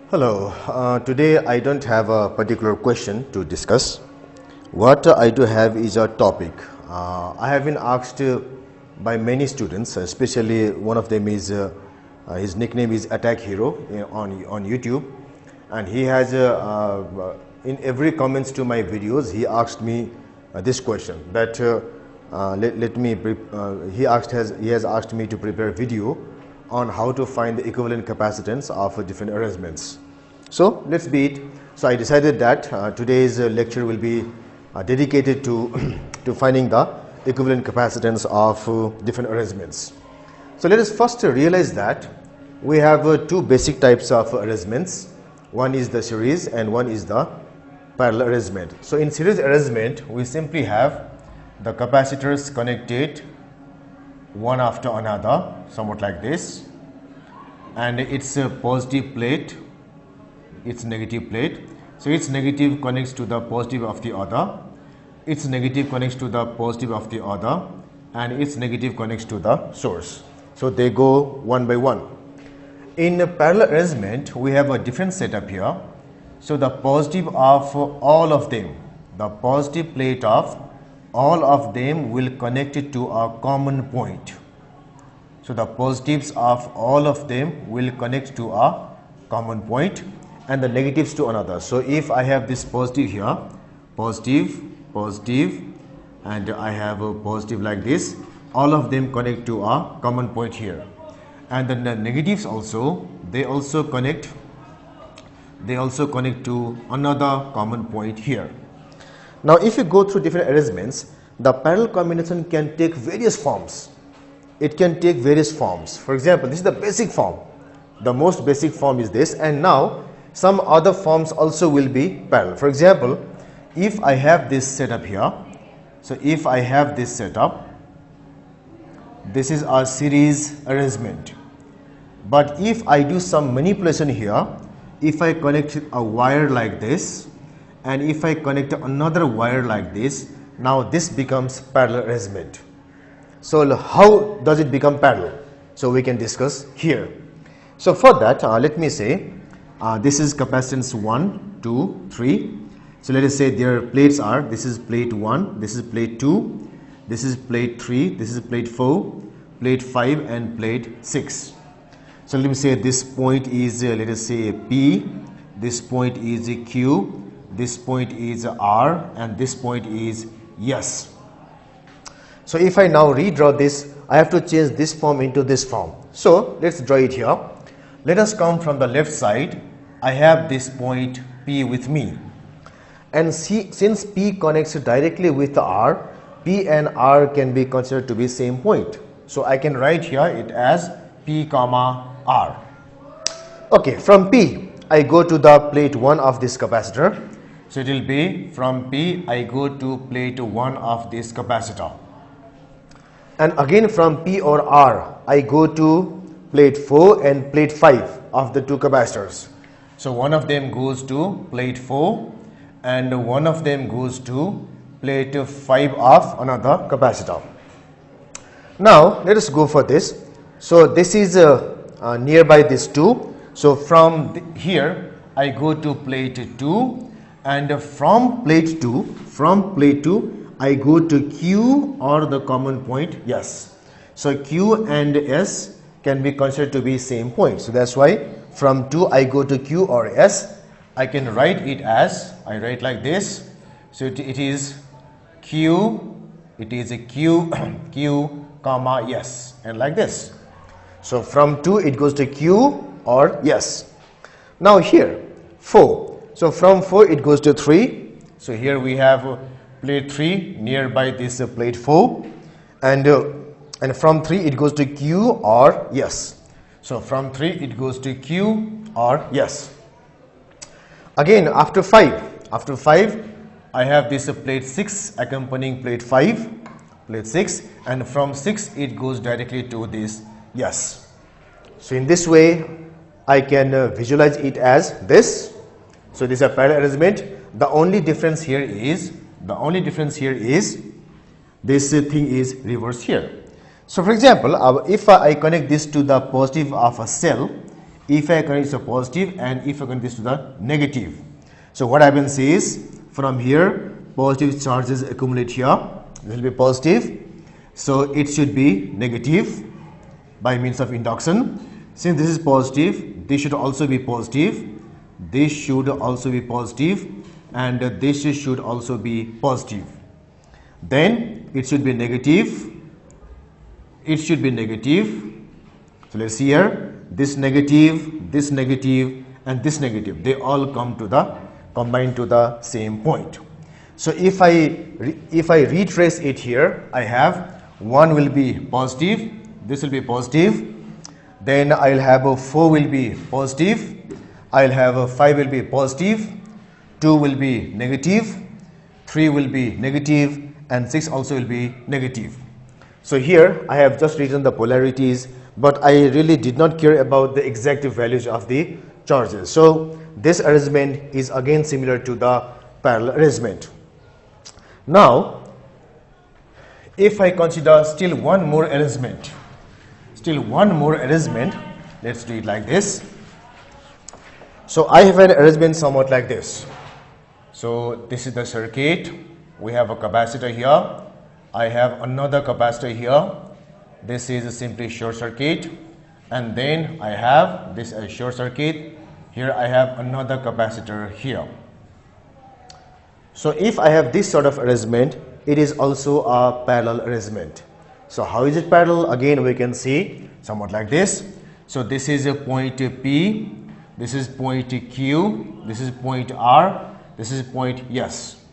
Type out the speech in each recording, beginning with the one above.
Hello, today I don't have a particular question to discuss. What I do have is a topic. I have been asked by many students, especially one of them is, his nickname is Attack Hero on YouTube, and he has, in every comments to my videos, he asked me this question that he has asked me to prepare a video on how to find the equivalent capacitance of different arrangements. So let's be it. So I decided that today's lecture will be dedicated to to finding the equivalent capacitance of different arrangements. So let us first realize that we have two basic types of arrangements. One is the series and one is the parallel arrangement. So in series arrangement, we simply have the capacitors connected one after another, somewhat like this, and it's a positive plate, its negative plate. So its negative connects to the positive of the other, its negative connects to the positive of the other, and its negative connects to the source. So they go one by one. In a parallel arrangement, we have a different setup here. So the positive of all of them, the positive plate of all of them will connect it to a common point. So the positives of all of them will connect to a common point and the negatives to another. So if I have this positive here, positive, positive, and I have a positive like this, all of them connect to a common point here. And then the negatives also, they also connect to another common point here. Now if you go through different arrangements, the parallel combination can take various forms. It can take various forms. For example, this is the basic form. The most basic form is this, and now some other forms also will be parallel. For example, if I have this setup here, so if I have this setup, this is our series arrangement. But if I do some manipulation here, if I connect a wire like this, and if I connect another wire like this, now this becomes parallel arrangement. So how does it become parallel? So we can discuss here. So for that, let me say this is capacitance 1, 2, 3. So let us say their plates are, this is plate 1, this is plate 2, this is plate 3, this is plate 4, plate 5 and plate 6. So let me say this point is, let us say P, this point is Q, this point is R, and this point is S. So if I now redraw this, I have to change this form into this form. So let's draw it here. Let us come from the left side. I have this point P with me. And see, since P connects directly with the R, P and R can be considered to be same point. So I can write here it as P comma R. Okay, from P, I go to the plate 1 of this capacitor. So it will be from P, I go to plate 1 of this capacitor. And again from P or R, I go to plate 4 and plate 5 of the two capacitors. So one of them goes to plate 4 and one of them goes to plate 5 of another capacitor. Now let us go for this. So this is nearby this 2. So from here I go to plate 2, and from plate 2 I go to Q or the common point S. So Q and S can be considered to be same point. So that's why from 2 I go to Q or S. I can write it as, I write like this. So it is Q, it is a Q, Q comma S, and like this. So from 2 it goes to Q or S. Now here 4. So from 4 it goes to 3. So here we have plate 3 nearby this plate 4, and from 3 it goes to Q or S. So from 3 it goes to Q or S. Again after 5 I have this plate 6 accompanying plate 5, plate 6, and from 6 it goes directly to this S. So in this way I can visualize it as this. So this is a parallel arrangement. The only difference here is this thing is reversed here. So for example, if I connect this to the positive of a cell, if I connect this to positive and if I connect this to the negative. So what happens is, from here positive charges accumulate here, this will be positive, so it should be negative by means of induction. Since this is positive, this should also be positive, this should also be positive, and this should also be positive. Then it should be negative, it should be negative. So let's see here, this negative, and this negative, they all combine to the same point. So if I retrace it here, I have 1 will be positive, this will be positive, then I'll have a 4 will be positive, I'll have a 5 will be positive, 2 will be negative, 3 will be negative, and 6 also will be negative. So here I have just written the polarities, but I really did not care about the exact values of the charges. So this arrangement is again similar to the parallel arrangement. Now if I consider still one more arrangement, let's do it like this. So I have an arrangement somewhat like this. So this is the circuit, we have a capacitor here, I have another capacitor here, this is simply short circuit, and then I have this as short circuit, here I have another capacitor here. So if I have this sort of arrangement, it is also a parallel arrangement. So how is it parallel? Again we can see somewhat like this. So this is a point P, this is point Q, this is point R, this is point S.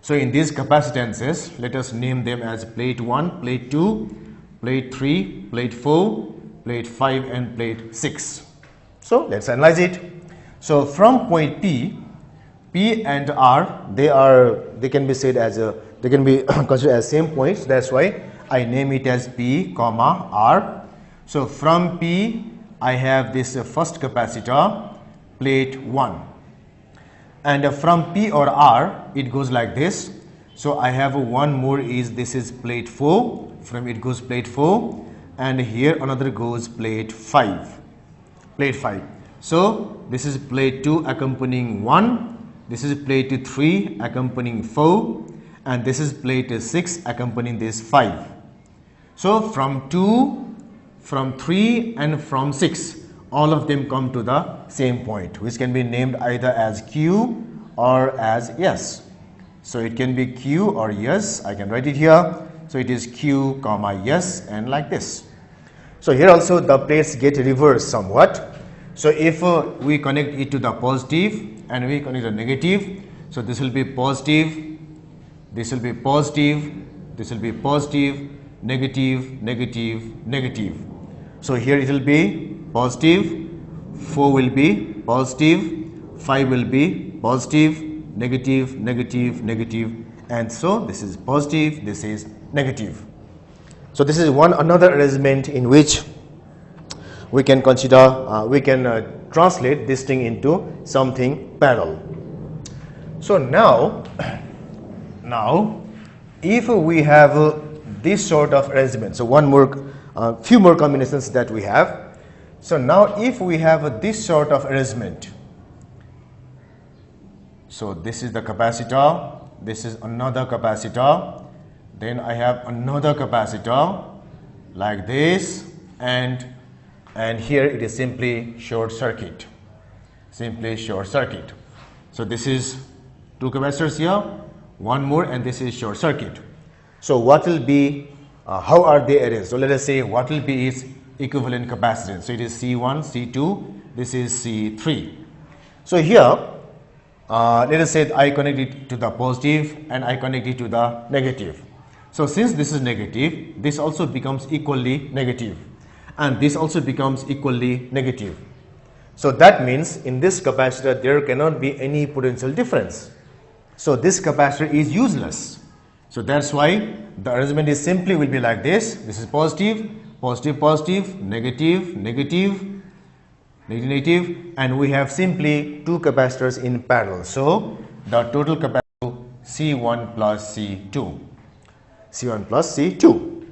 So in these capacitances, let us name them as plate 1, plate 2, plate 3, plate 4, plate 5, and plate 6. So let's analyze it. So from point P and R, they can be said as they can be considered as same points. That's why I name it as P, comma R. So from P I have this first capacitor, plate 1, and from P or R it goes like this. So I have one more is this is plate 4, from it goes plate 4, and here another goes plate 5. So this is plate 2 accompanying 1, this is plate 3 accompanying 4, and this is plate 6 accompanying this 5. So from 2, from 3, and from 6, all of them come to the same point, which can be named either as Q or as S. So it can be Q or S. I can write it here. So it is Q comma S, and like this. So here also the plates get reversed somewhat. So if we connect it to the positive and we connect the negative, so this will be positive, this will be positive, this will be positive, negative, negative, negative. So here it will be positive, 4 will be positive, 5 will be positive, negative, negative, negative, and so this is positive, this is negative. So this is another arrangement in which we can consider, we can translate this thing into something parallel. So now if we have this sort of arrangement, so few more combinations that we have. So now if we have this sort of arrangement, so this is the capacitor, this is another capacitor, then I have another capacitor like this, and here it is simply short circuit, So this is two capacitors here, one more, and this is short circuit. So what will be, how are they arranged? So let us say what will be its equivalent capacitance. So it is C1, C2, this is C3. So here let us say I connect it to the positive and I connect it to the negative. So since this is negative, this also becomes equally negative, and this also becomes equally negative. So that means in this capacitor there cannot be any potential difference. So this capacitor is useless. So that's why the arrangement is simply will be like this. This is positive, positive, positive, negative, negative, negative, negative, and we have simply two capacitors in parallel. So the total capacitor C1 plus C2. C1 plus C2.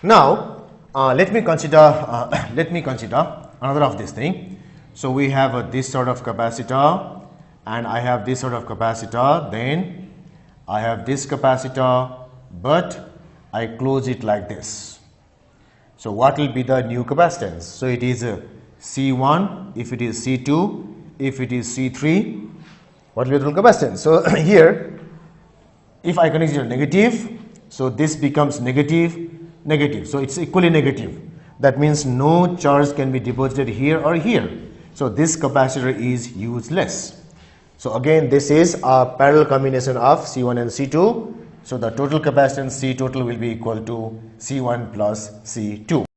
Now let me consider another of this thing. So we have this sort of capacitor, and I have this sort of capacitor, then I have this capacitor, but I close it like this. So what will be the new capacitance? So it is C1, if it is C2, if it is C3, what will be the total capacitance? So here, if I connect it to negative, so this becomes negative, negative. So it's equally negative. That means no charge can be deposited here or here. So this capacitor is useless. So again, this is a parallel combination of C1 and C2. So the total capacitance C total will be equal to C1 plus C2.